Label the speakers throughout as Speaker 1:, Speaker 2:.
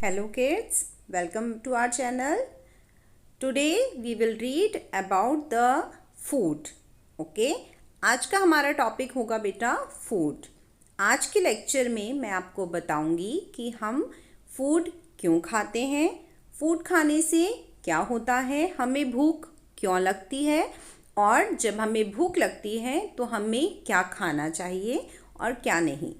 Speaker 1: Hello kids, welcome to our channel. Today we will read about the food. Okay? आज का हमारा topic होगा बेटा फूड. आज के लेक्चर में मैं आपको बताऊंगी कि हम फूड क्यों खाते हैं, फूड खाने से क्या होता है, हमें भूख क्यों लगती है और जब हमें भूख लगती है तो हमें क्या खाना चाहिए और क्या नहीं.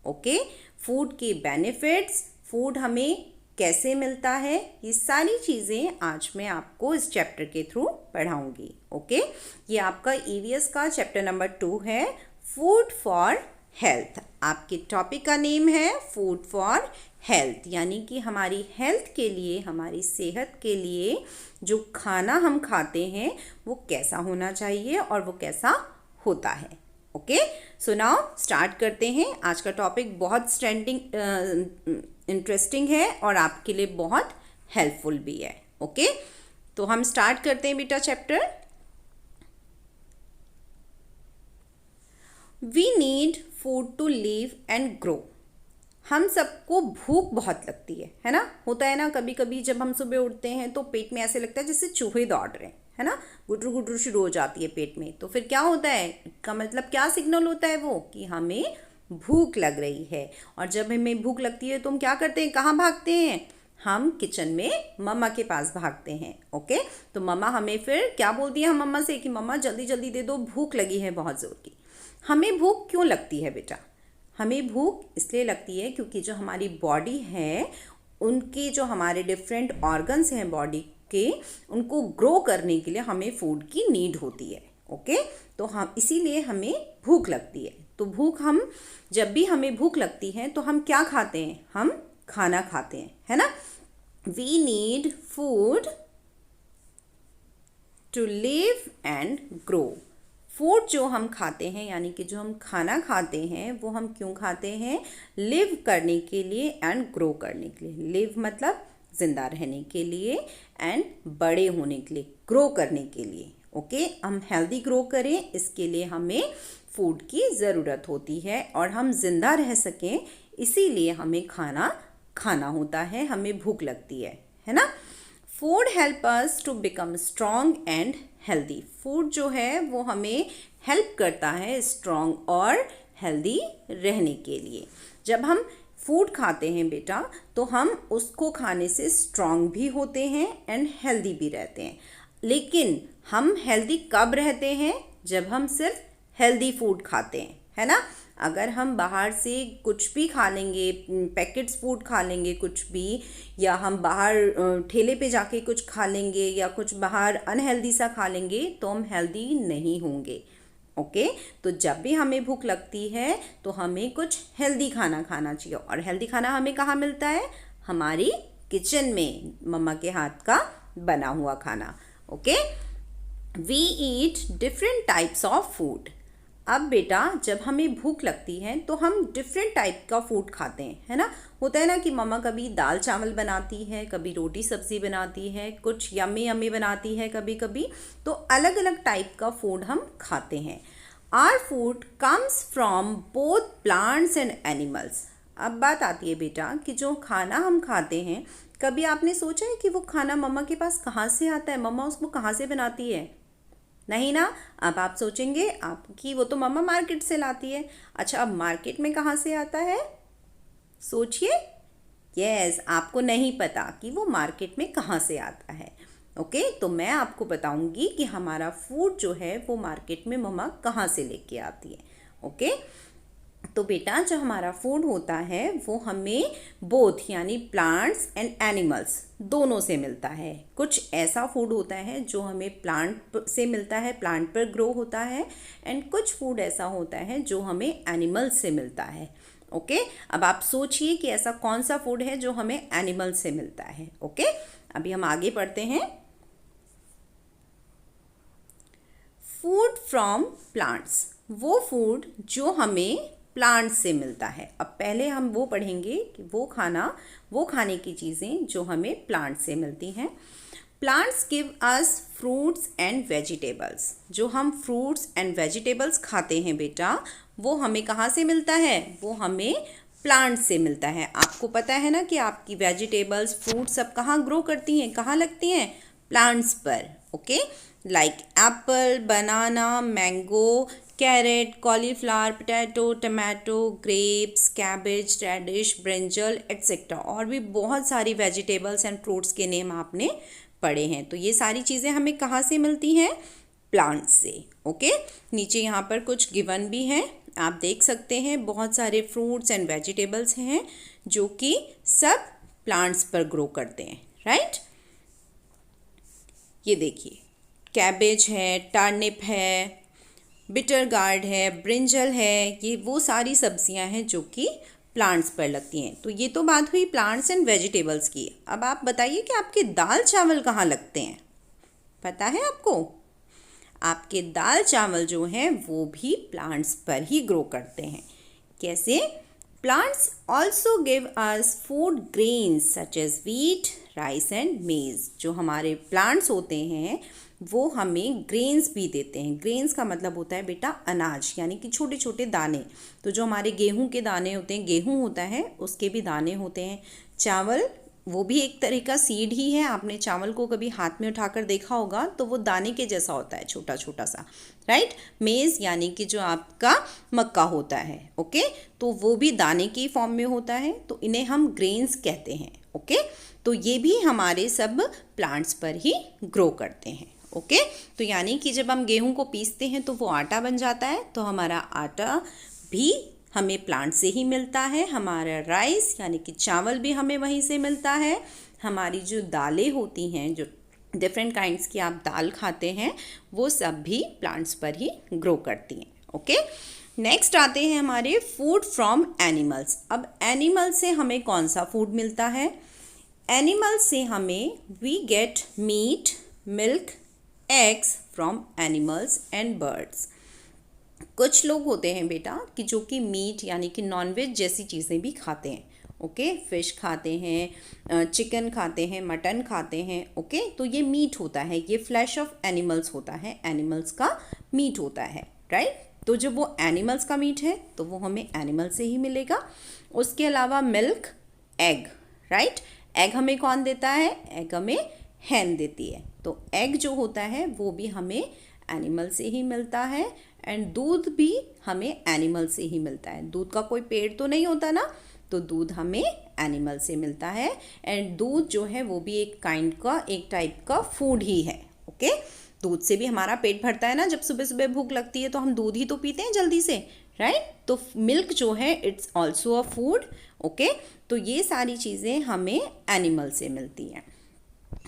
Speaker 1: ओके? फूड के बेनिफिट्स, फूड हमें कैसे मिलता है, ये सारी चीज़ें आज मैं आपको इस चैप्टर के थ्रू पढ़ाऊंगी. ओके? ये आपका ईवीएस का चैप्टर नंबर 2 है, फूड फॉर हेल्थ. आपके टॉपिक का नेम है फूड फॉर हेल्थ, यानी कि हमारी हेल्थ के लिए, हमारी सेहत के लिए जो खाना हम खाते हैं वो कैसा होना चाहिए और वो कैसा होता है. ओके, सो नाउ स्टार्ट करते हैं. आज का टॉपिक बहुत इंटरेस्टिंग है और आपके लिए बहुत हेल्पफुल भी है. ओके, तो हम स्टार्ट करते हैं बेटा chapter. We need food to live and grow. हम सबको भूख बहुत लगती है ना. होता है ना, कभी कभी जब हम सुबह उठते हैं तो पेट में ऐसे लगता है जैसे चूहे दौड़ रहे हैं, है ना. गुटरू गुटरू शुरू हो जाती है पेट में. तो फिर क्या होता है, का मतलब क्या सिग्नल होता है वो, कि हमें भूख लग रही है. और जब हमें भूख लगती है तो हम क्या करते हैं, कहाँ भागते हैं, हम किचन में मम्मा के पास भागते हैं. ओके, तो मम्मा हमें फिर क्या बोलती है, हम मम्मा से कि मम्मा जल्दी जल्दी दे दो, भूख लगी है बहुत ज़ोर की. हमें भूख क्यों लगती है बेटा, हमें भूख इसलिए लगती है क्योंकि जो हमारी बॉडी है, उनके जो हमारे डिफरेंट ऑर्गन्स हैं बॉडी के, उनको ग्रो करने के लिए हमें फूड की नीड होती है. ओके, तो हम इसीलिए हमें भूख लगती है. तो भूख, हम जब भी हमें भूख लगती है तो हम क्या खाते हैं, हम खाना खाते हैं, है ना. We need food to live and grow. Food जो हम खाते हैं, यानी कि जो हम खाना खाते हैं, वो हम क्यों खाते हैं, लिव करने के लिए एंड ग्रो करने के लिए. लिव मतलब ज़िंदा रहने के लिए एंड बड़े होने के लिए, ग्रो करने के लिए. ओके, हम हेल्दी ग्रो करें इसके लिए हमें फूड की ज़रूरत होती है और हम ज़िंदा रह सकें इसीलिए हमें खाना खाना होता है, हमें भूख लगती है ना. Food help us to become strong and healthy. Food जो है वो हमें हेल्प करता है स्ट्रॉन्ग और हेल्दी रहने के लिए. जब हम फूड खाते हैं बेटा तो हम उसको खाने से स्ट्रॉन्ग भी होते हैं एंड हेल्दी भी रहते हैं. लेकिन हम हेल्दी कब रहते हैं, जब हम सिर्फ हेल्दी फूड खाते हैं, है ना. अगर हम बाहर से कुछ भी खा लेंगे, पैकेट्स फूड खा लेंगे कुछ भी, या हम बाहर ठेले पे जाके कुछ खा लेंगे या कुछ बाहर अनहेल्दी सा खा लेंगे तो हम हेल्दी नहीं होंगे. ओके, तो जब भी हमें भूख लगती है तो हमें कुछ हेल्दी खाना खाना चाहिए. और हेल्दी खाना हमें कहाँ मिलता है, हमारी किचन में, मम्मा के हाथ का बना हुआ खाना. Okay, we eat different types of food. अब बेटा जब हमें भूख लगती है तो हम डिफरेंट टाइप का फूड खाते हैं, है ना. होता है ना कि मम्मा कभी दाल चावल बनाती है, कभी रोटी सब्जी बनाती है, कुछ यम्मी यम्मी बनाती है कभी कभी. तो अलग अलग टाइप का फूड हम खाते हैं. Our food comes from both plants and animals. अब बात आती है बेटा कि जो खाना हम खाते हैं, कभी आपने सोचा है कि वो खाना मम्मा के पास कहाँ से आता है, मम्मा उसको कहाँ से बनाती है, नहीं ना. अब आप सोचेंगे आपकी वो तो मम्मा मार्केट से लाती है. अच्छा, अब मार्केट में कहाँ से आता है, सोचिए. यस, आपको नहीं पता कि वो मार्केट में कहाँ से आता है. ओके, तो मैं आपको बताऊंगी कि हमारा फूड जो है वो मार्केट में मम्मा कहाँ से लेके आती है. ओके, तो बेटा जो हमारा फूड होता है वो हमें बोथ, यानी प्लांट्स एंड एनिमल्स दोनों से मिलता है. कुछ ऐसा फूड होता है जो हमें प्लांट से मिलता है, प्लांट पर ग्रो होता है, एंड कुछ फूड ऐसा होता है जो हमें एनिमल्स से मिलता है. ओके, अब आप सोचिए कि ऐसा कौन सा फूड है जो हमें एनिमल्स से मिलता है. ओके, अभी हम आगे पढ़ते हैं. फूड फ्रॉम प्लांट्स, वो फूड जो हमें प्लांट से मिलता है. अब पहले हम वो पढ़ेंगे कि वो खाने की चीज़ें जो हमें प्लांट से मिलती हैं. Plants give us fruits and vegetables. जो हम फ्रूट्स एंड वेजिटेबल्स खाते हैं बेटा, वो हमें कहाँ से मिलता है, वो हमें प्लांट से मिलता है। आपको पता है ना कि आपकी वेजिटेबल्स, फ्रूट सब कहाँ ग्रो करती हैं, कहाँ लगती हैं? प्लांट्स पर। Okay, like apple, banana, mango, carrot, cauliflower, potato, tomato, grapes, cabbage, radish, brinjal etcetera. और भी बहुत सारी वेजिटेबल्स एंड फ्रूट्स के नेम आपने पढ़े हैं। तो ये सारी चीज़ें हमें कहाँ से मिलती हैं? प्लांट से। ओके, नीचे यहाँ पर कुछ गिवन भी हैं, आप देख सकते हैं। बहुत सारे फ्रूट्स एंड वेजिटेबल्स हैं जो कि सब प्लांट्स पर ग्रो करते हैं, राइट। ये देखिए, कैबेज है, टर्निप है, बिटर गार्ड है, ब्रिंजल है, ये वो सारी सब्जियां हैं जो कि प्लांट्स पर लगती हैं। तो ये तो बात हुई प्लांट्स एंड वेजिटेबल्स की। अब आप बताइए कि आपके दाल चावल कहाँ लगते हैं? पता है आपको? आपके दाल चावल जो हैं वो भी प्लांट्स पर ही ग्रो करते हैं। कैसे? Plants also give us food grains such as wheat, rice and maize. जो हमारे प्लांट्स होते हैं वो हमें ग्रेन्स भी देते हैं। ग्रेन्स का मतलब होता है बेटा अनाज, यानी कि छोटे छोटे दाने। तो जो हमारे गेहूं के दाने होते हैं, गेहूं होता है उसके भी दाने होते हैं। चावल वो भी एक तरह का सीड ही है। आपने चावल को कभी हाथ में उठाकर देखा होगा तो वो दाने के जैसा होता है, छोटा छोटा सा, राइट। मेज़ यानी कि जो आपका मक्का होता है, ओके, तो वो भी दाने की फॉर्म में होता है, तो इन्हें हम ग्रेन्स कहते हैं। ओके, तो ये भी हमारे सब प्लांट्स पर ही ग्रो करते हैं। ओके, तो यानी कि जब हम गेहूं को पीसते हैं तो वो आटा बन जाता है, तो हमारा आटा भी हमें प्लांट से ही मिलता है। हमारा राइस यानी कि चावल भी हमें वहीं से मिलता है। हमारी जो दालें होती हैं, जो डिफरेंट काइंड्स की आप दाल खाते हैं, वो सब भी प्लांट्स पर ही ग्रो करती हैं। ओके, नेक्स्ट आते हैं हमारे फूड फ्रॉम एनिमल्स। अब एनिमल से हमें कौन सा फूड मिलता है? एनिमल से हमें we get meat, milk, eggs from animals and birds. कुछ लोग होते हैं बेटा कि जो कि मीट यानी कि नॉनवेज जैसी चीज़ें भी खाते हैं। ओके, फिश खाते हैं, चिकन खाते हैं, मटन खाते हैं। ओके, तो ये मीट होता है, ये फ्लैश ऑफ एनिमल्स होता है, एनिमल्स का मीट होता है, राइट। तो जब वो एनिमल्स का मीट है तो वो हमें एनिमल से ही मिलेगा। उसके अलावा मिल्क, एग, राइट। एग हमें कौन देता है? एग हमें हैन देती है। तो एग जो होता है वो भी हमें एनिमल से ही मिलता है। एंड दूध भी हमें एनिमल से ही मिलता है। दूध का कोई पेड़ तो नहीं होता ना, तो दूध हमें एनिमल से मिलता है। एंड दूध जो है वो भी एक टाइप का फूड ही है। ओके, दूध से भी हमारा पेट भरता है ना। जब सुबह सुबह भूख लगती है तो हम दूध ही तो पीते हैं जल्दी से, राइट। तो मिल्क जो है it's also a food. Okay, तो ये सारी चीज़ें हमें एनिमल से मिलती हैं।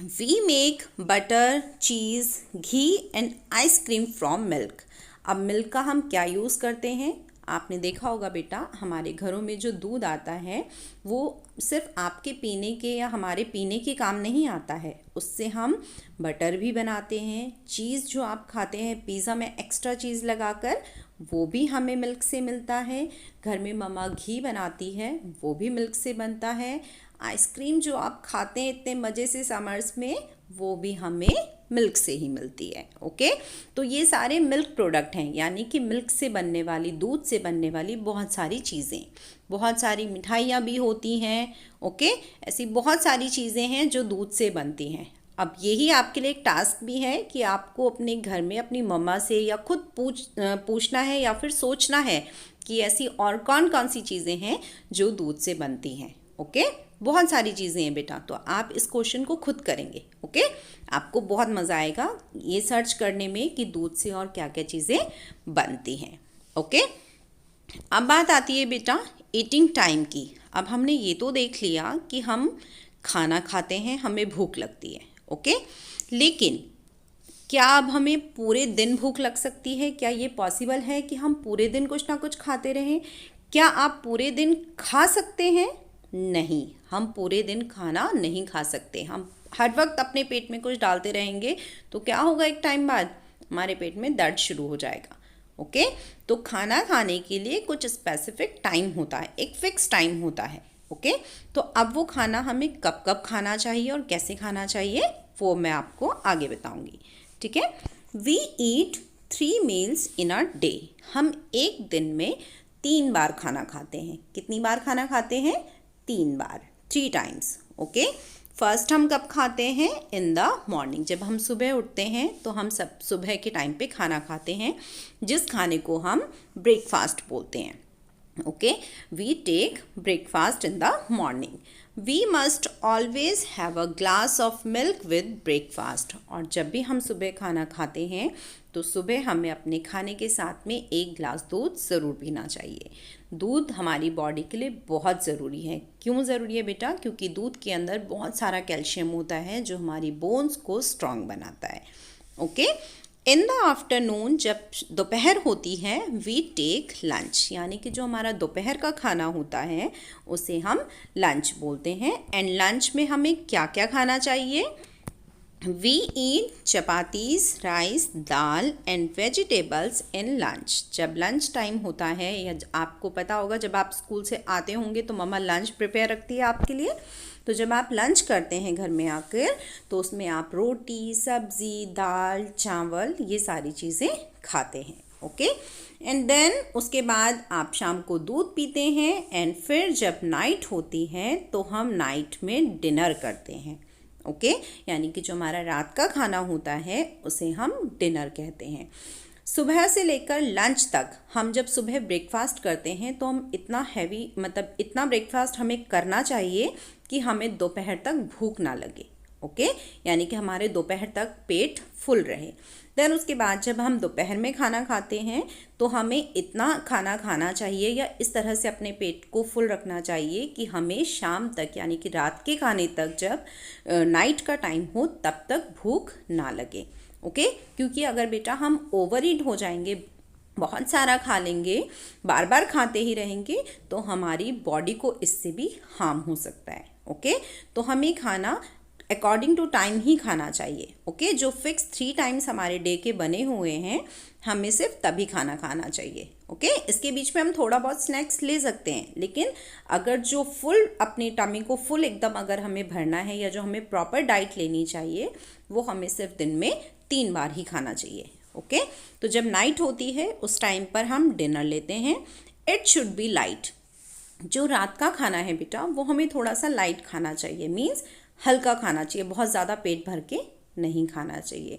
Speaker 1: We make butter, cheese, ghee and ice cream from milk. अब मिल्क का हम क्या यूज़ करते हैं? आपने देखा होगा बेटा, हमारे घरों में जो दूध आता है वो सिर्फ आपके पीने के या हमारे पीने के काम नहीं आता है। उससे हम बटर भी बनाते हैं। चीज़ जो आप खाते हैं पिज़्ज़ा में एक्स्ट्रा चीज़ लगाकर, वो भी हमें मिल्क से मिलता है। घर में मम्मा घी बनाती है, वो भी मिल्क से बनता है। आइसक्रीम जो आप खाते हैं इतने मज़े से समर्स में, वो भी हमें मिल्क से ही मिलती है। ओके, तो ये सारे मिल्क प्रोडक्ट हैं, यानी कि मिल्क से बनने वाली, दूध से बनने वाली बहुत सारी चीज़ें। बहुत सारी मिठाइयाँ भी होती हैं। ओके, ऐसी बहुत सारी चीज़ें हैं जो दूध से बनती हैं। अब यही आपके लिए एक टास्क भी है कि आपको अपने घर में अपनी मम्मा से या खुद पूछना है या फिर सोचना है कि ऐसी और कौन कौन सी चीज़ें हैं जो दूध से बनती हैं। ओके, बहुत सारी चीज़ें हैं बेटा, तो आप इस क्वेश्चन को खुद करेंगे। ओके, आपको बहुत मज़ा आएगा ये सर्च करने में कि दूध से और क्या क्या चीज़ें बनती हैं। ओके, अब बात आती है बेटा ईटिंग टाइम की। अब हमने ये तो देख लिया कि हम खाना खाते हैं, हमें भूख लगती है। ओके, लेकिन क्या अब हमें पूरे दिन भूख लग सकती है? क्या ये पॉसिबल है कि हम पूरे दिन कुछ ना कुछ खाते रहें? क्या आप पूरे दिन खा सकते हैं? नहीं, हम पूरे दिन खाना नहीं खा सकते। हम हर वक्त अपने पेट में कुछ डालते रहेंगे तो क्या होगा, एक टाइम बाद हमारे पेट में दर्द शुरू हो जाएगा। ओके, तो खाना खाने के लिए कुछ स्पेसिफिक टाइम होता है, एक फिक्स टाइम होता है। ओके, तो अब वो खाना हमें कब कब खाना चाहिए और कैसे खाना चाहिए वो मैं आपको आगे बताऊंगी। ठीक है, we eat 3 meals in a day. हम एक दिन में 3 बार खाना खाते हैं। कितनी बार खाना खाते हैं? 3 बार, 3 टाइम्स। ओके, फर्स्ट हम कब खाते हैं? इन द मॉर्निंग। जब हम सुबह उठते हैं तो हम सब सुबह के टाइम पे खाना खाते हैं, जिस खाने को हम ब्रेकफास्ट बोलते हैं। Okay, we take breakfast in the morning. We must always have a glass of milk with breakfast. और जब भी हम सुबह खाना खाते हैं तो सुबह हमें अपने खाने के साथ में 1 गिलास दूध ज़रूर पीना चाहिए। दूध हमारी बॉडी के लिए बहुत ज़रूरी है। क्यों ज़रूरी है बेटा? क्योंकि दूध के अंदर बहुत सारा कैल्शियम होता है जो हमारी बोन्स को स्ट्रॉन्ग बनाता है। ओके, इन द आफ्टरनून, जब दोपहर होती है, वी टेक लंच, यानी कि जो हमारा दोपहर का खाना होता है उसे हम लंच बोलते हैं। एंड लंच में हमें क्या क्या खाना चाहिए? We eat chapatis, rice, dal and vegetables in lunch. जब लंच टाइम होता है, या आपको पता होगा जब आप स्कूल से आते होंगे तो मम्मा लंच प्रिपेयर रखती है आपके लिए। तो जब आप लंच करते हैं घर में आकर तो उसमें आप रोटी, सब्ज़ी, दाल, चावल, ये सारी चीज़ें खाते हैं। ओके, एंड देन उसके बाद आप शाम को दूध पीते हैं। एंड फिर जब नाइट होती है तो हम नाइट में डिनर करते हैं। ओके, यानी कि जो हमारा रात का खाना होता है उसे हम डिनर कहते हैं। सुबह से लेकर लंच तक हम जब सुबह ब्रेकफास्ट करते हैं तो हम इतना हैवी, मतलब इतना ब्रेकफास्ट हमें करना चाहिए कि हमें दोपहर तक भूख ना लगे। ओके, यानी कि हमारे दोपहर तक पेट फुल रहे। देन उसके बाद जब हम दोपहर में खाना खाते हैं तो हमें इतना खाना खाना चाहिए या इस तरह से अपने पेट को फुल रखना चाहिए कि हमें शाम तक, यानी कि रात के खाने तक, जब नाइट का टाइम हो तब तक भूख ना लगे। ओके, क्योंकि अगर बेटा हम ओवर ईट हो जाएंगे, बहुत सारा खा लेंगे, बार बार खाते ही रहेंगे, तो हमारी बॉडी को इससे भी हार्म हो सकता है। ओके, तो हमें खाना अकॉर्डिंग टू टाइम ही खाना चाहिए। ओके, जो फिक्स 3 टाइम्स हमारे डे के बने हुए हैं, हमें सिर्फ तभी खाना खाना चाहिए। ओके, इसके बीच में हम थोड़ा बहुत स्नैक्स ले सकते हैं, लेकिन अगर जो फुल अपनी टमी को फुल एकदम अगर हमें भरना है या जो हमें प्रॉपर डाइट लेनी चाहिए, वो हमें सिर्फ दिन में 3 बार ही खाना चाहिए। ओके, तो जब नाइट होती है उस टाइम पर हम डिनर लेते हैं। It should be light. जो रात का खाना है बेटा वो हमें थोड़ा सा लाइट खाना चाहिए, मीन्स हल्का खाना चाहिए, बहुत ज़्यादा पेट भर के नहीं खाना चाहिए।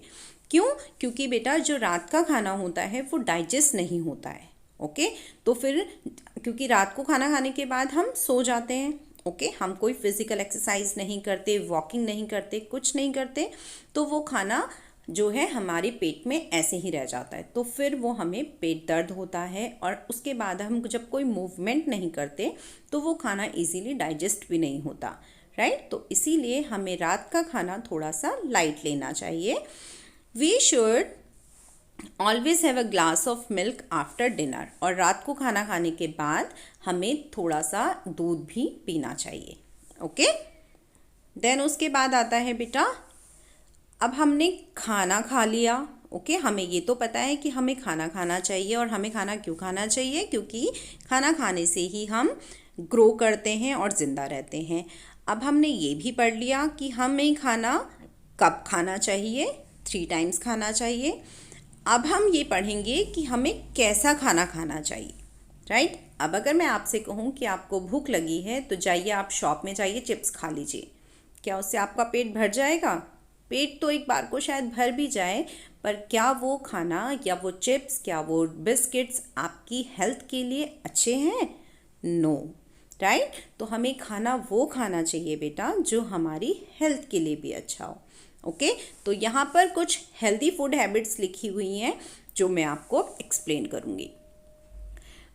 Speaker 1: क्यों? क्योंकि बेटा जो रात का खाना होता है वो डाइजेस्ट नहीं होता है। ओके, तो फिर क्योंकि रात को खाना खाने के बाद हम सो जाते हैं। ओके, हम कोई फिज़िकल एक्सरसाइज नहीं करते, वॉकिंग नहीं करते, कुछ नहीं करते, तो वो खाना जो है हमारे पेट में ऐसे ही रह जाता है। तो फिर वो हमें पेट दर्द होता है और उसके बाद हम जब कोई मूवमेंट नहीं करते तो वो खाना इजीली डाइजेस्ट भी नहीं होता। राइट, तो इसीलिए हमें रात का खाना थोड़ा सा लाइट लेना चाहिए। We should always have a glass of milk after dinner. और रात को खाना खाने के बाद हमें थोड़ा सा दूध भी पीना चाहिए। ओके, देन उसके बाद आता है बेटा, अब हमने खाना खा लिया। ओके, हमें ये तो पता है कि हमें खाना खाना चाहिए। और हमें खाना क्यों खाना चाहिए? क्योंकि खाना खाने से ही हम ग्रो करते हैं और ज़िंदा रहते हैं। अब हमने ये भी पढ़ लिया कि हमें खाना कब खाना चाहिए, 3 टाइम्स खाना चाहिए। अब हम ये पढ़ेंगे कि हमें कैसा खाना खाना चाहिए। राइट, अब अगर मैं आपसे कहूँ कि आपको भूख लगी है तो जाइए आप शॉप में जाइए, चिप्स खा लीजिए। क्या उससे आपका पेट भर जाएगा? पेट तो एक बार को शायद भर भी जाए, पर क्या वो खाना या वो चिप्स, क्या वो बिस्किट्स आपकी हेल्थ के लिए अच्छे हैं? नो। राइट, तो हमें खाना वो खाना चाहिए बेटा जो हमारी हेल्थ के लिए भी अच्छा हो। ओके, तो यहाँ पर कुछ हेल्दी फूड हैबिट्स लिखी हुई हैं जो मैं आपको एक्सप्लेन करूँगी।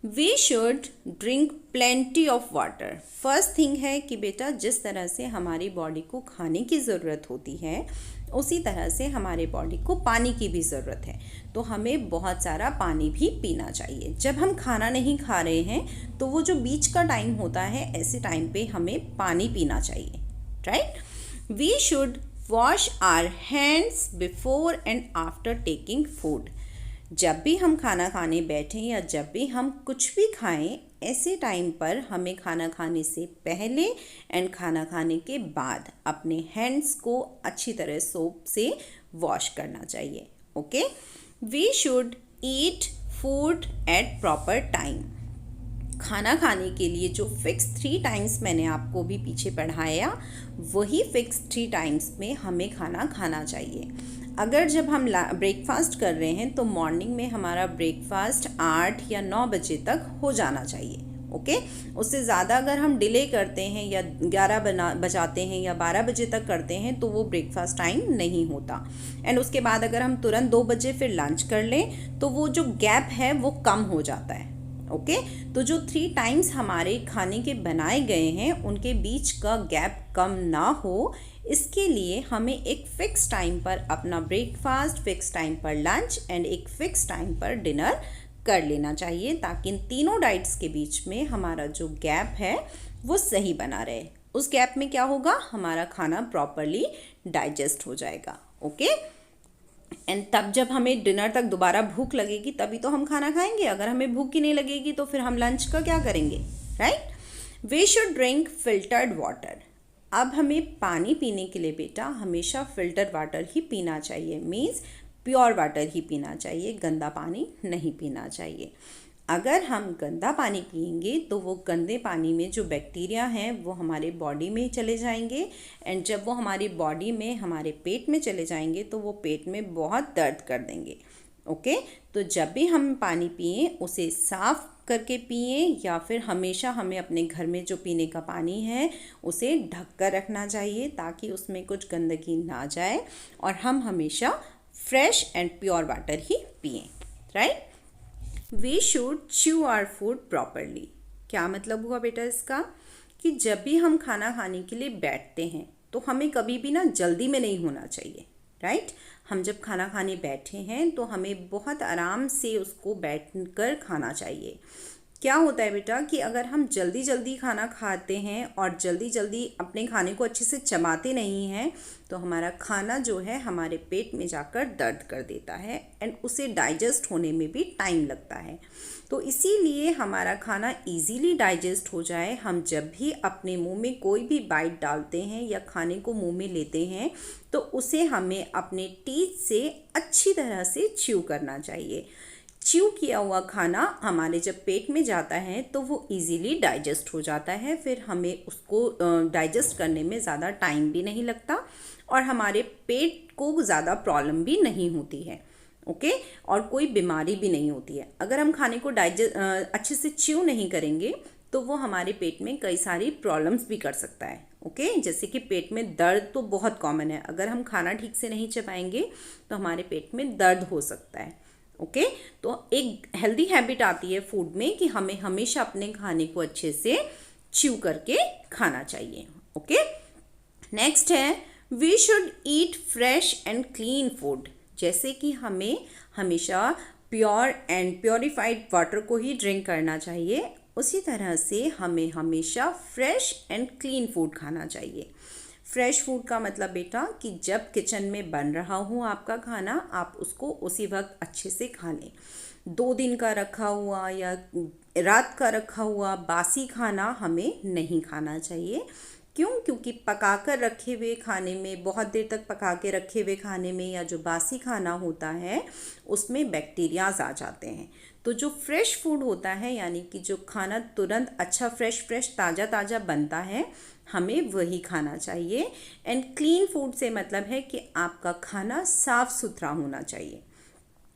Speaker 1: We should drink plenty of water. First thing है कि बेटा जिस तरह से हमारी बॉडी को खाने की ज़रूरत होती है उसी तरह से हमारे बॉडी को पानी की भी ज़रूरत है, तो हमें बहुत सारा पानी भी पीना चाहिए। जब हम खाना नहीं खा रहे हैं तो वो जो बीच का टाइम होता है, ऐसे टाइम पे हमें पानी पीना चाहिए। Right, we should wash our hands before and after taking food. जब भी हम खाना खाने बैठें या जब भी हम कुछ भी खाएं, ऐसे टाइम पर हमें खाना खाने से पहले एंड खाना खाने के बाद अपने हैंड्स को अच्छी तरह सोप से वॉश करना चाहिए। Okay, we should eat food at proper time. खाना खाने के लिए जो फिक्स 3 टाइम्स मैंने आपको भी पीछे पढ़ाया, वही फिक्स 3 टाइम्स में हमें खाना खाना चाहिए। अगर जब हम ब्रेकफास्ट कर रहे हैं तो मॉर्निंग में हमारा ब्रेकफास्ट 8 या 9 बजे तक हो जाना चाहिए। ओके, उससे ज़्यादा अगर हम डिले करते हैं या 11 बजाते हैं या 12 बजे तक करते हैं तो वो ब्रेकफास्ट टाइम नहीं होता। एंड उसके बाद अगर हम तुरंत 2 बजे फिर लंच कर लें तो वो जो गैप है वो कम हो जाता है। ओके, तो जो 3 टाइम्स हमारे खाने के बनाए गए हैं उनके बीच का गैप कम ना हो, इसके लिए हमें एक फ़िक्स टाइम पर अपना ब्रेकफास्ट, फ़िक्स टाइम पर लंच एंड एक फ़िक्स टाइम पर डिनर कर लेना चाहिए, ताकि इन तीनों डाइट्स के बीच में हमारा जो गैप है वो सही बना रहे। उस गैप में क्या होगा, हमारा खाना प्रॉपरली डाइजेस्ट हो जाएगा। ओके, एंड तब जब हमें डिनर तक दोबारा भूख लगेगी तभी तो हम खाना खाएंगे। अगर हमें भूख ही नहीं लगेगी तो फिर हम लंच का क्या करेंगे, right. We should drink filtered water. अब हमें पानी पीने के लिए बेटा हमेशा फिल्टर्ड वाटर ही पीना चाहिए, मीन्स प्योर वाटर ही पीना चाहिए, गंदा पानी नहीं पीना चाहिए। अगर हम गंदा पानी पिएंगे तो वो गंदे पानी में जो बैक्टीरिया हैं वो हमारे बॉडी में चले जाएंगे, एंड जब वो हमारी बॉडी में हमारे पेट में चले जाएंगे तो वो पेट में बहुत दर्द कर देंगे। ओके, तो जब भी हम पानी पिएं उसे साफ़ करके पिएं, या फिर हमेशा हमें अपने घर में जो पीने का पानी है उसे ढक कर रखना चाहिए ताकि उसमें कुछ गंदगी ना जाए और हम हमेशा फ्रेश एंड प्योर वाटर ही पिएं, right. We should chew our food properly. क्या मतलब हुआ बेटा इसका, कि जब भी हम खाना खाने के लिए बैठते हैं तो हमें कभी भी ना जल्दी में नहीं होना चाहिए, राइट। हम जब खाना खाने बैठे हैं तो हमें बहुत आराम से उसको बैठकर खाना चाहिए। क्या होता है बेटा कि अगर हम जल्दी जल्दी खाना खाते हैं और जल्दी जल्दी अपने खाने को अच्छे से चबाते नहीं हैं तो हमारा खाना जो है हमारे पेट में जाकर दर्द कर देता है एंड उसे डाइजेस्ट होने में भी टाइम लगता है। तो इसीलिए हमारा खाना इजीली डाइजेस्ट हो जाए, हम जब भी अपने मुंह में कोई भी बाइट डालते हैं या खाने को मुंह में लेते हैं तो उसे हमें अपने टीथ से अच्छी तरह से च्यू करना चाहिए। च्यू किया हुआ खाना हमारे जब पेट में जाता है तो वो इजीली डाइजेस्ट हो जाता है, फिर हमें उसको डाइजेस्ट करने में ज़्यादा टाइम भी नहीं लगता और हमारे पेट को ज़्यादा प्रॉब्लम भी नहीं होती है। ओके, और कोई बीमारी भी नहीं होती है। अगर हम खाने को अच्छे से च्यू नहीं करेंगे तो वो हमारे पेट में कई सारी प्रॉब्लम्स भी कर सकता है। ओके, जैसे कि पेट में दर्द तो बहुत कॉमन है, अगर हम खाना ठीक से नहीं चबाएंगे तो हमारे पेट में दर्द हो सकता है। ओके, तो एक हेल्दी हैबिट आती है फूड में कि हमें हमेशा अपने खाने को अच्छे से च्यू करके खाना चाहिए। ओके, नेक्स्ट है we should eat fresh and clean food. जैसे कि हमें हमेशा प्योर एंड प्योरीफाइड वाटर को ही ड्रिंक करना चाहिए, उसी तरह से हमें हमेशा फ्रेश एंड क्लीन फूड खाना चाहिए। फ्रेश फूड का मतलब बेटा कि जब किचन में बन रहा हो आपका खाना, आप उसको उसी वक्त अच्छे से खा लें। 2 दिन का रखा हुआ या रात का रखा हुआ बासी खाना हमें नहीं खाना चाहिए। क्यों? क्योंकि पकाकर रखे हुए खाने में, बहुत देर तक पका के रखे हुए खाने में या जो बासी खाना होता है उसमें बैक्टीरियाज आ जाते हैं। तो जो फ्रेश फूड होता है यानी कि जो खाना तुरंत अच्छा फ्रेश ताज़ा ताज़ा बनता है, हमें वही खाना चाहिए। एंड क्लीन फूड से मतलब है कि आपका खाना साफ़ सुथरा होना चाहिए।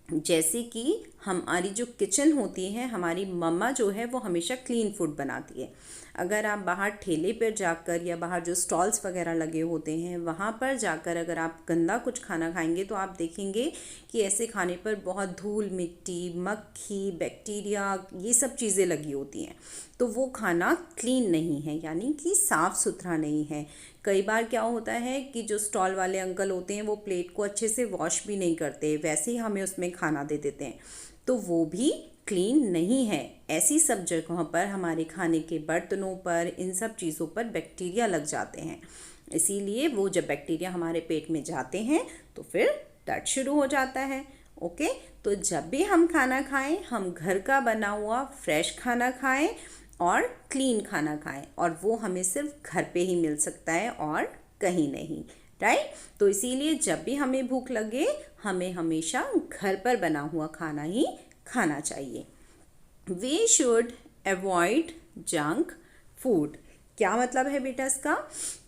Speaker 1: जैसे कि हमारी जो किचन होती है, हमारी मम्मा जो है वो हमेशा क्लीन फूड बनाती है। अगर आप बाहर ठेले पर जाकर या बाहर जो स्टॉल्स वगैरह लगे होते हैं वहाँ पर जाकर अगर आप गंदा कुछ खाना खाएंगे तो आप देखेंगे कि ऐसे खाने पर बहुत धूल मिट्टी, मक्खी, बैक्टीरिया, ये सब चीज़ें लगी होती हैं। तो वो खाना क्लीन नहीं है, यानी कि साफ़ सुथरा नहीं है। कई बार क्या होता है कि जो स्टॉल वाले अंकल होते हैं वो प्लेट को अच्छे से वॉश भी नहीं करते, वैसे ही हमें उसमें खाना दे देते हैं, तो वो भी क्लीन नहीं है। ऐसी सब जगहों पर हमारे खाने के बर्तनों पर, इन सब चीज़ों पर बैक्टीरिया लग जाते हैं। इसीलिए वो जब बैक्टीरिया हमारे पेट में जाते हैं तो फिर दर्द शुरू हो जाता है। ओके, तो जब भी हम खाना खाएं, हम घर का बना हुआ फ्रेश खाना खाएं और क्लीन खाना खाएं, और वो हमें सिर्फ घर पे ही मिल सकता है और कहीं नहीं, राइट। तो इसीलिए जब भी हमें भूख लगे हमें हमेशा घर पर बना हुआ खाना ही खाना चाहिए। We should avoid junk food. क्या मतलब है बेटा इसका?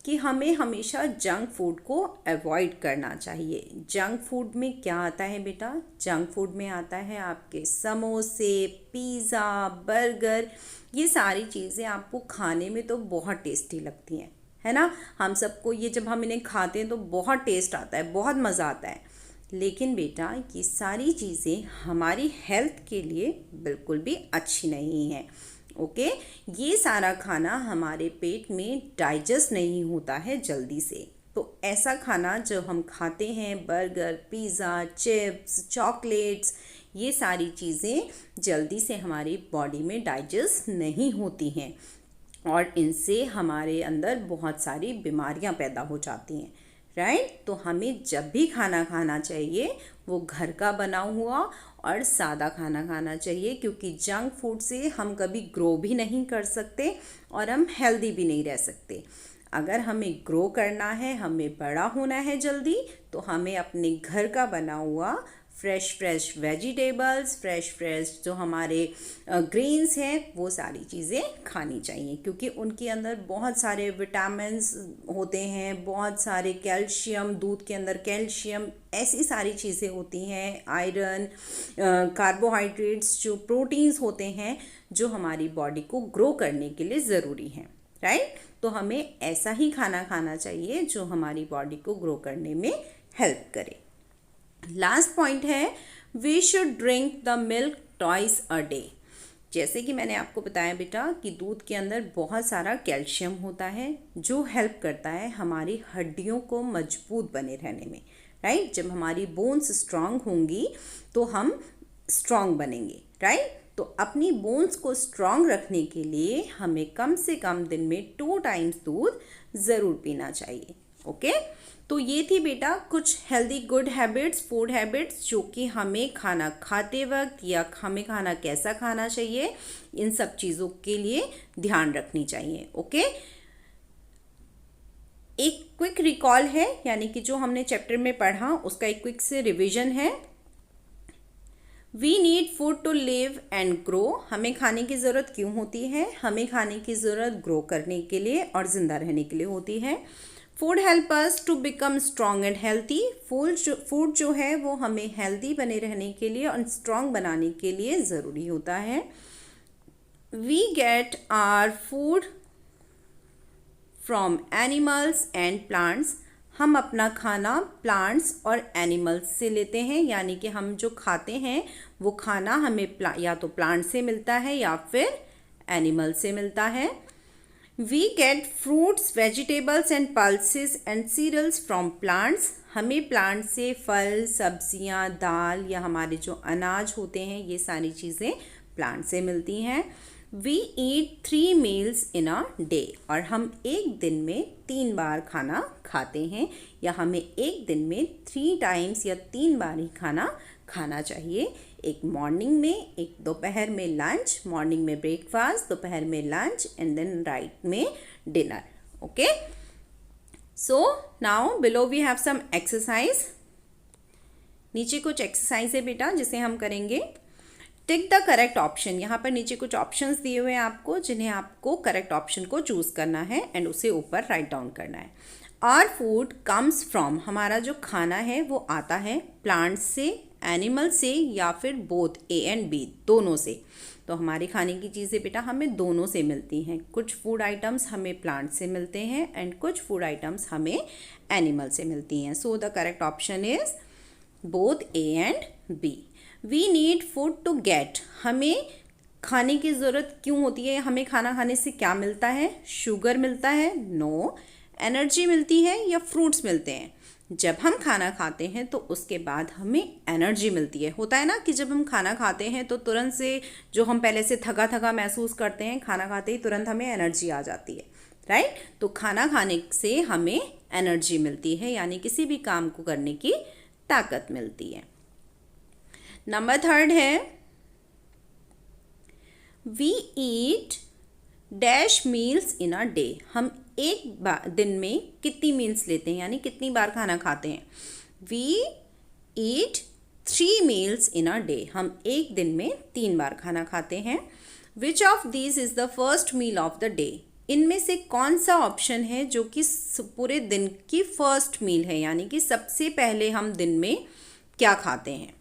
Speaker 1: कि हमें हमेशा जंक फूड को अवॉइड करना चाहिए। जंक फूड में क्या आता है बेटा? जंक फूड में आता है आपके समोसे, पिज़्ज़ा, बर्गर। ये सारी चीज़ें आपको खाने में तो बहुत टेस्टी लगती हैं, है ना? हम सबको ये जब हम इन्हें खाते हैं तो बहुत टेस्ट आता है, बहुत मज़ा आता है। लेकिन बेटा ये सारी चीज़ें हमारी हेल्थ के लिए बिल्कुल भी अच्छी नहीं हैं। ओके, ये सारा खाना हमारे पेट में डाइजेस्ट नहीं होता है जल्दी से। तो ऐसा खाना जो हम खाते हैं, बर्गर, पिज़्ज़ा, चिप्स, चॉकलेट्स, ये सारी चीज़ें जल्दी से हमारी बॉडी में डाइजेस्ट नहीं होती हैं और इनसे हमारे अंदर बहुत सारी बीमारियां पैदा हो जाती हैं, राइट? तो हमें जब भी खाना खाना चाहिए वो घर का बना हुआ और सादा खाना खाना चाहिए, क्योंकि जंक फूड से हम कभी ग्रो भी नहीं कर सकते और हम हेल्दी भी नहीं रह सकते। अगर हमें ग्रो करना है, हमें बड़ा होना है जल्दी, तो हमें अपने घर का बना हुआ फ्रेश वेजिटेबल्स, फ्रेश जो हमारे ग्रेन्स हैं, वो सारी चीज़ें खानी चाहिए, क्योंकि उनके अंदर बहुत सारे विटामिन्स होते हैं, बहुत सारे कैल्शियम, दूध के अंदर कैल्शियम, ऐसी सारी चीज़ें होती हैं, आयरन, कार्बोहाइड्रेट्स, जो प्रोटीन्स होते हैं जो हमारी बॉडी को ग्रो करने के लिए ज़रूरी हैं, राइट? तो हमें ऐसा ही खाना खाना चाहिए जो हमारी बॉडी को ग्रो करने में हेल्प करे। लास्ट पॉइंट है, we should drink the milk twice a day. जैसे कि मैंने आपको बताया बेटा कि दूध के अंदर बहुत सारा कैल्शियम होता है जो हेल्प करता है हमारी हड्डियों को मजबूत बने रहने में, राइट? जब हमारी बोन्स स्ट्रांग होंगी तो हम स्ट्रांग बनेंगे, राइट? तो अपनी बोन्स को स्ट्रांग रखने के लिए हमें कम से कम दिन में 2 टाइम्स दूध ज़रूर पीना चाहिए। ओके, तो ये थी बेटा कुछ healthy good habits, food habits, जो कि हमें खाना खाते वक्त या हमें खाना कैसा खाना चाहिए, इन सब चीज़ों के लिए ध्यान रखनी चाहिए। ओके, एक क्विक रिकॉल है, यानी कि जो हमने चैप्टर में पढ़ा उसका एक क्विक से रिवीजन है। We need food to live and grow. हमें खाने की ज़रूरत क्यों होती है? हमें खाने की ज़रूरत ग्रो करने के लिए और ज़िंदा रहने के लिए होती है। Food help us to become strong and healthy. Food जो है वो हमें हेल्दी बने रहने के लिए और स्ट्रॉन्ग बनाने के लिए ज़रूरी होता है। We get our food from animals and plants. हम अपना खाना प्लांट्स और एनिमल्स से लेते हैं, यानी कि हम जो खाते हैं वो खाना हमें या तो प्लांट से मिलता है या फिर एनिमल से मिलता है। We get fruits, vegetables and pulses and cereals from plants. हमें प्लांट से फल, सब्जियां, दाल या हमारे जो अनाज होते हैं ये सारी चीज़ें प्लांट से मिलती हैं। We eat 3 meals in a day. और हम एक दिन में 3 बार खाना खाते हैं, या हमें एक दिन में 3 टाइम्स या 3 बार ही खाना खाना चाहिए। एक मॉर्निंग में, एक दोपहर में लंच, मॉर्निंग में ब्रेकफास्ट, दोपहर में लंच एंड देन राइट में dinner. Okay, so now below we have some exercise. नीचे कुछ एक्सरसाइज है बेटा जिसे हम करेंगे। Tick the correct option. यहाँ पर नीचे कुछ ऑप्शंस दिए हुए हैं आपको, जिन्हें आपको करेक्ट ऑप्शन को चूज करना है एंड उसे ऊपर राइट डाउन करना है। Our food comes from. हमारा जो खाना है वो आता है प्लांट से, एनिमल से या फिर बोथ ए एंड बी, दोनों से। तो हमारी खाने की चीज़ें बेटा हमें दोनों से मिलती हैं। कुछ फूड आइटम्स हमें प्लांट से मिलते हैं एंड कुछ फूड आइटम्स हमें एनिमल से मिलती हैं। So the correct option is both A and B. We need food to get. हमें खाने की ज़रूरत क्यों होती है? हमें खाना खाने से क्या मिलता है? शुगर मिलता है? नो। एनर्जी मिलती है या फ्रूट्स मिलते हैं? जब हम खाना खाते हैं तो उसके बाद हमें एनर्जी मिलती है। होता है ना कि जब हम खाना खाते हैं तो तुरंत से जो हम पहले से थका थका महसूस करते हैं, खाना खाते ही तुरंत हमें एनर्जी आ जाती है, राइट? तो खाना खाने से हमें एनर्जी मिलती है, यानी किसी भी काम को करने की ताकत मिलती है। नंबर 3 है, we eat dash meals in a day. हम एक दिन में कितनी मील्स लेते हैं, यानी कितनी बार खाना खाते हैं? We eat 3 meals in a day. हम एक दिन में 3 बार खाना खाते हैं। Which of these is the first meal of the day? इनमें से कौन सा ऑप्शन है जो कि पूरे दिन की फर्स्ट मील है, यानी कि सबसे पहले हम दिन में क्या खाते हैं?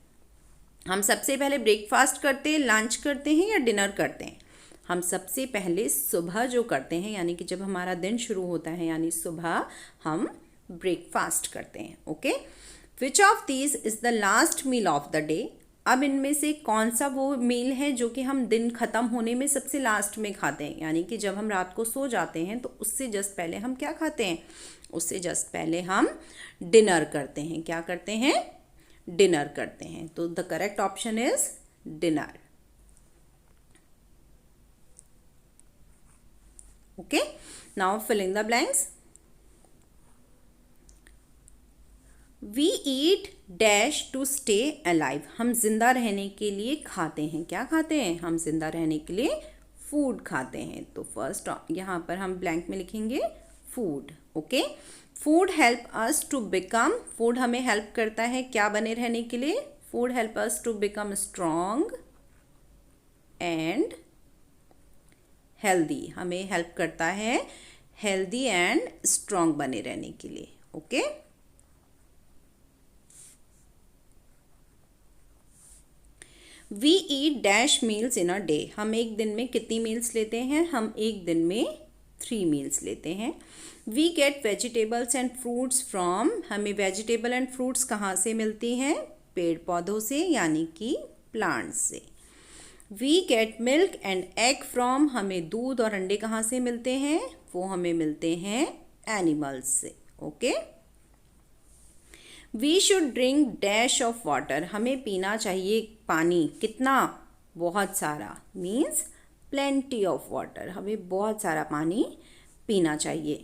Speaker 1: हम सबसे पहले ब्रेकफास्ट करते हैं, लंच करते हैं या डिनर करते हैं? हम सबसे पहले सुबह जो करते हैं, यानी कि जब हमारा दिन शुरू होता है, यानी सुबह हम ब्रेकफास्ट करते हैं। Okay, which of these is the last meal of the day? अब इनमें से कौन सा वो मील है जो कि हम दिन ख़त्म होने में सबसे लास्ट में खाते हैं, यानी कि जब हम रात को सो जाते हैं तो उससे जस्ट पहले हम क्या खाते हैं? उससे जस्ट पहले हम डिनर करते हैं। क्या करते हैं? डिनर करते हैं। तो the correct option is dinner. Okay, now fill in the blanks. We eat dash to stay alive. हम जिंदा रहने के लिए खाते हैं। क्या खाते हैं? हम जिंदा रहने के लिए फूड खाते हैं। तो फर्स्ट यहाँ पर हम ब्लैंक में लिखेंगे food. Okay, food help us to become, food हमें हेल्प करता है क्या बने रहने के लिए? Food help us to become strong and healthy. हमें हेल्प करता है हेल्दी एंड स्ट्रॉन्ग बने रहने के लिए। Okay, we eat dash meals in a day. हम एक दिन में कितनी मील्स लेते हैं? हम एक दिन में 3 मील्स लेते हैं। We get vegetables and fruits from, हमें वेजिटेबल एंड फ्रूट्स कहाँ से मिलती हैं? पेड़ पौधों से, यानी कि प्लांट्स से। We get milk and egg from, हमें दूध और अंडे कहाँ से मिलते हैं? वो हमें मिलते हैं एनिमल्स से। Okay, we should drink dash of water. हमें पीना चाहिए पानी। कितना? बहुत सारा, मीन्स प्लेंटी ऑफ वाटर। हमें बहुत सारा पानी पीना चाहिए।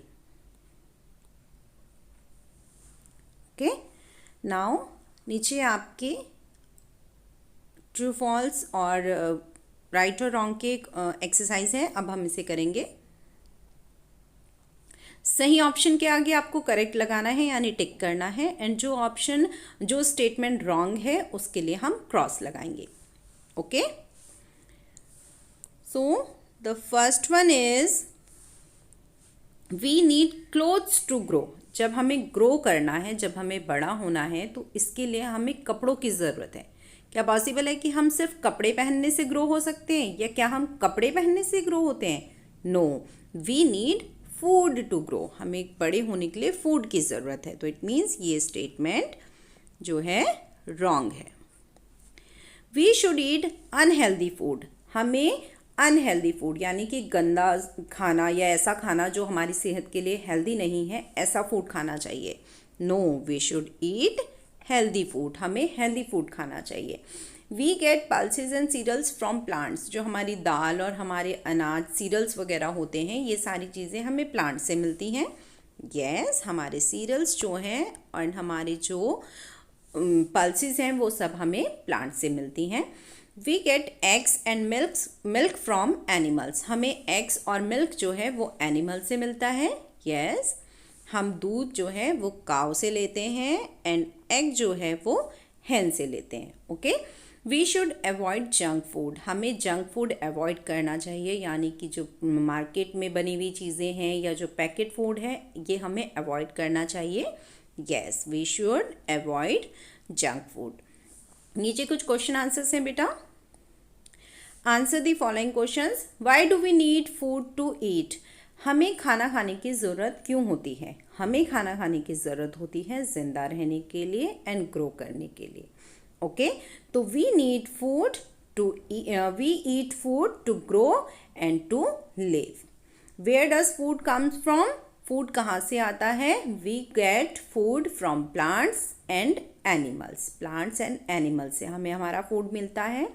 Speaker 1: ओके, नाउ नीचे आपके ट्रू फॉल्स और राइट और रॉन्ग के एक्सरसाइज है। अब हम इसे करेंगे। सही ऑप्शन के आगे आपको करेक्ट लगाना है, यानी टिक करना है, एंड जो स्टेटमेंट रॉन्ग है उसके लिए हम क्रॉस लगाएंगे। Okay, so the first one is we need clothes to grow. जब हमें ग्रो करना है, जब हमें बड़ा होना है, तो इसके लिए हमें कपड़ों की ज़रूरत है। क्या पॉसिबल है कि हम सिर्फ कपड़े पहनने से ग्रो हो सकते हैं, या क्या हम कपड़े पहनने से ग्रो होते हैं? No, we need food to grow. हमें बड़े होने के लिए फूड की ज़रूरत है। तो इट मीन्स ये स्टेटमेंट जो है रॉन्ग है। We should eat unhealthy food. हमें अनहेल्दी फूड यानी कि गंदा खाना या ऐसा खाना जो हमारी सेहत के लिए हेल्दी नहीं है, ऐसा फूड खाना चाहिए। No, we should eat healthy food. हमें हेल्दी फूड खाना चाहिए। We get pulses and cereals from plants. जो हमारी दाल और हमारे अनाज सीरियल्स वगैरह होते हैं, ये सारी चीज़ें हमें प्लांट से मिलती हैं। यस, हमारे सीरियल्स जो हैं और हमारे जो पल्सेस हैं वो सब हमें प्लांट से मिलती हैं। We get eggs and milk from animals. हमें एग्स और मिल्क जो है वो एनिमल से मिलता है। यस, हम दूध जो है वो काऊ से लेते हैं एंड एग जो है वो hen से लेते हैं। Okay, we should avoid junk food. हमें जंक फूड अवॉइड करना चाहिए, यानी कि जो मार्केट में बनी हुई चीज़ें हैं या जो पैकेट फूड है, ये हमें अवॉइड करना चाहिए। Yes, we should avoid junk food. नीचे कुछ क्वेश्चन आंसर्स हैं बेटा। Answer the following questions. Why do we need food to eat? हमें खाना खाने की ज़रूरत क्यों होती है? हमें खाना खाने की ज़रूरत होती है ज़िंदा रहने के लिए एंड ग्रो करने के लिए। ओके, तो we need food to we eat food to grow and to live. Where does food comes from? Food कहाँ से आता है? We get food from plants and animals. Plants and animals से हमें हमारा फूड मिलता है।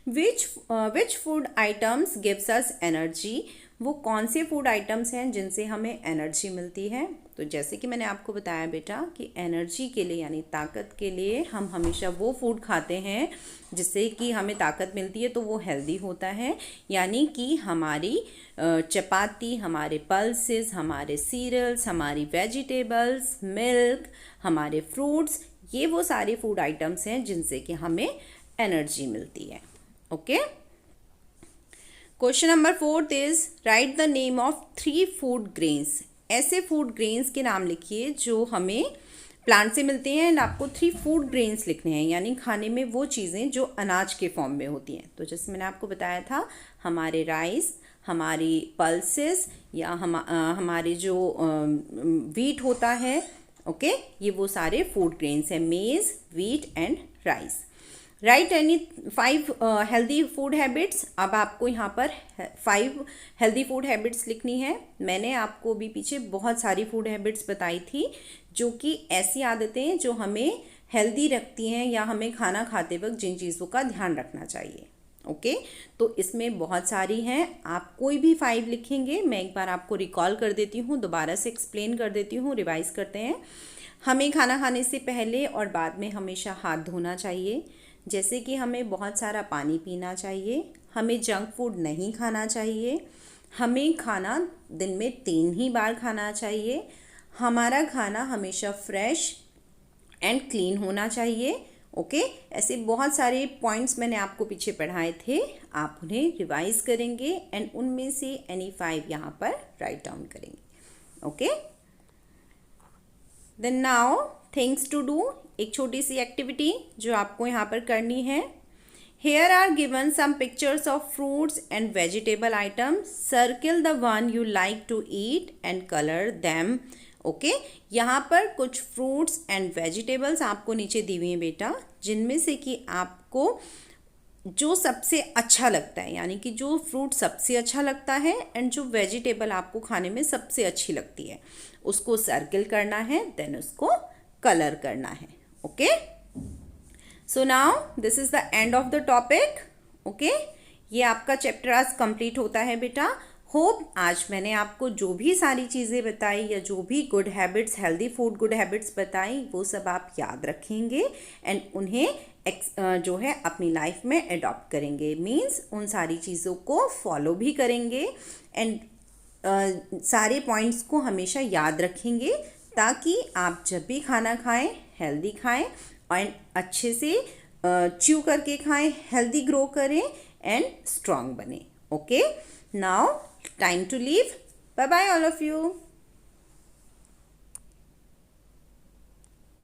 Speaker 1: Which food items gives us energy? वो कौन से फूड आइटम्स हैं जिनसे हमें एनर्जी मिलती है? तो जैसे कि मैंने आपको बताया बेटा कि एनर्जी के लिए यानी ताकत के लिए हम हमेशा वो फूड खाते हैं जिससे कि हमें ताकत मिलती है, तो वो हेल्दी होता है। यानी कि हमारी चपाती, हमारे पल्सेस, हमारे सीरियल्स, हमारी वेजिटेबल्स, मिल्क, हमारे फ्रूट्स, ये वो सारे फूड आइटम्स हैं जिनसे कि हमें एनर्जी मिलती है। Okay, question number 4 is right the name of 3 food grains. ऐसे फूड ग्रेन्स के नाम लिखिए जो हमें प्लांट से मिलते हैं एंड आपको 3 फूड ग्रेन्स लिखने हैं, यानी खाने में वो चीज़ें जो अनाज के फॉर्म में होती हैं। तो जैसे मैंने आपको बताया था, हमारे राइस, हमारी पल्सेस या हमारे जो वीट होता है, ओके, ये वो सारे फूड ग्रेन्स हैं, मेज, wheat and rice. Right any 5 healthy food habits. अब आपको यहाँ पर 5 हेल्दी फूड हैबिट्स लिखनी है। मैंने आपको भी पीछे बहुत सारी फूड हैबिट्स बताई थी जो कि ऐसी आदतें हैं जो हमें हेल्दी रखती हैं या हमें खाना खाते वक्त जिन चीज़ों का ध्यान रखना चाहिए। ओके, तो इसमें बहुत सारी हैं, आप कोई भी 5 लिखेंगे। मैं एक बार आपको रिकॉल कर देती हूँ, दोबारा से एक्सप्लेन कर देती हूँ, रिवाइज करते हैं। हमें खाना खाने से पहले और बाद में हमेशा हाथ धोना चाहिए, जैसे कि हमें बहुत सारा पानी पीना चाहिए, हमें जंक फूड नहीं खाना चाहिए, हमें खाना दिन में 3 ही बार खाना चाहिए, हमारा खाना हमेशा फ्रेश एंड क्लीन होना चाहिए। ओके, ऐसे बहुत सारे पॉइंट्स मैंने आपको पीछे पढ़ाए थे, आप उन्हें रिवाइज करेंगे एंड उनमें से एनी 5 यहाँ पर राइट डाउन करेंगे। Okay, then now things to do, एक छोटी सी एक्टिविटी जो आपको यहाँ पर करनी है। Here are given some pictures of fruits and vegetable items. Circle the one you like to eat and color them. Okay, यहाँ पर कुछ फ्रूट्स एंड वेजिटेबल्स आपको नीचे दी हुई हैं बेटा, जिनमें से कि आपको जो सबसे अच्छा लगता है, यानी कि जो फ्रूट सबसे अच्छा लगता है एंड जो वेजिटेबल आपको खाने में सबसे अच्छी लगती है, उसको सर्किल करना है, देन उसको कलर करना है। Okay, so now this is the end of the topic. Okay, ये आपका चैप्टर आज कंप्लीट होता है बेटा। होप आज मैंने आपको जो भी सारी चीज़ें बताई या जो भी good habits, healthy food good habits बताई, वो सब आप याद रखेंगे एंड उन्हें जो है अपनी लाइफ में एडॉप्ट करेंगे। मीन्स उन सारी चीज़ों को फॉलो भी करेंगे एंड सारे पॉइंट्स को हमेशा याद रखेंगे, ताकि आप जब भी खाना खाएं हेल्दी खाएं एंड अच्छे से च्यू करके खाएं, हेल्दी ग्रो करें एंड स्ट्रॉन्ग बने। Okay, now time to leave. Bye bye all of you.